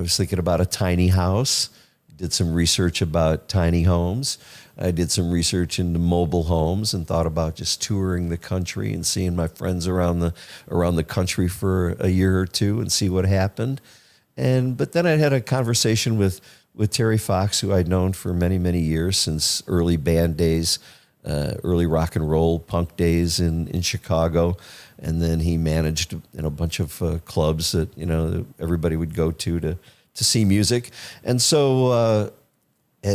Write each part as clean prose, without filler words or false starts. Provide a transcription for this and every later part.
was thinking about a tiny house. Did some research about tiny homes. I did some research into mobile homes and thought about just touring the country and seeing my friends around the country for a year or two and see what happened. But then I had a conversation with Terry Fox, who I'd known for many, many years, since early band days, early rock and roll punk days in Chicago. And then he managed a bunch of clubs that everybody would go to see music. And so I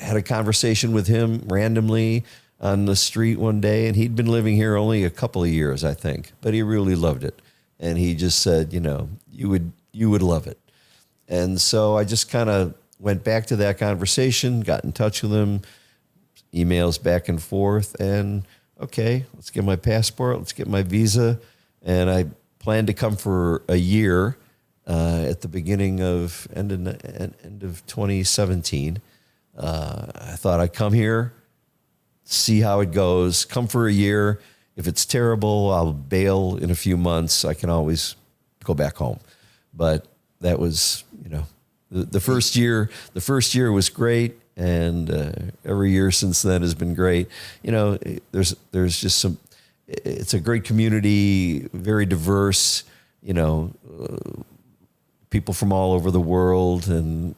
had a conversation with him randomly on the street one day, and he'd been living here only a couple of years, I think, but he really loved it. And he just said, you would love it. And so I just kind of went back to that conversation, got in touch with him, emails back and forth, and okay, let's get my passport, let's get my visa. And I planned to come for a year at the beginning of end of 2017. I thought I'd come here, see how it goes, come for a year. If it's terrible, I'll bail in a few months. I can always go back home. But that was, the first year. The first year was great, and every year since then has been great. There's just some. It's a great community, very diverse. People from all over the world, and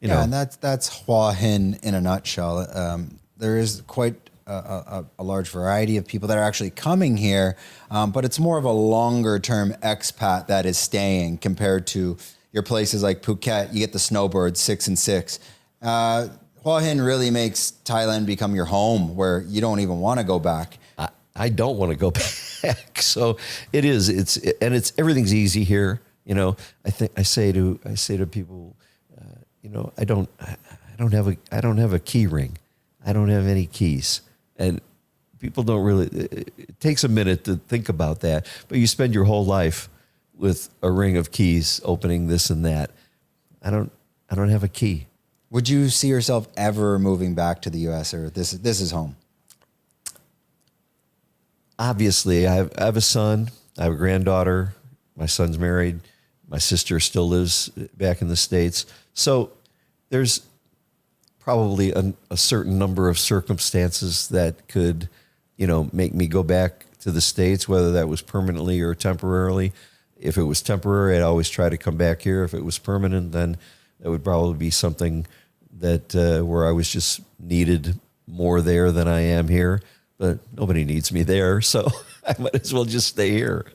and that's Hua Hin in a nutshell. There is quite a large variety of people that are actually coming here, but it's more of a longer term expat that is staying compared to your places like Phuket. You get the snowbirds 6 and 6. Hua Hin really makes Thailand become your home, where you don't even want to go back. I don't want to go back. So it is. It's everything's easy here. I say to people, I don't have a key ring. I don't have any keys. And people don't really, it takes a minute to think about that, but you spend your whole life with a ring of keys opening this and that. I don't have a key. Would you see yourself ever moving back to the US, or this is home? Obviously, I have a son, I have a granddaughter, my son's married, my sister still lives back in the States. So there's probably a certain number of circumstances that could, make me go back to the States, whether that was permanently or temporarily. If it was temporary, I'd always try to come back here. If it was permanent, then that would probably be something that where I was just needed more there than I am here. But nobody needs me there, so I might as well just stay here.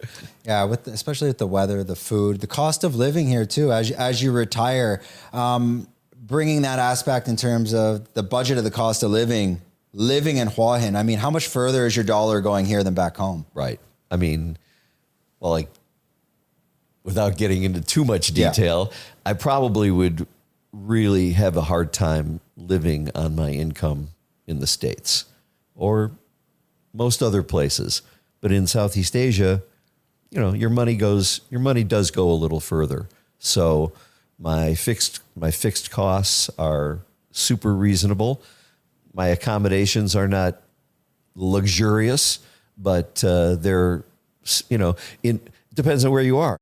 Yeah, especially with the weather, the food, the cost of living here too. As you retire, bringing that aspect in terms of the budget of the cost of living in Hua Hin. I mean, how much further is your dollar going here than back home? Right. I mean, well, without getting into too much detail, I probably would really have a hard time living on my income in the States or most other places. But in Southeast Asia, your money does go a little further. So my fixed costs are super reasonable. My accommodations are not luxurious, but they're, it depends on where you are.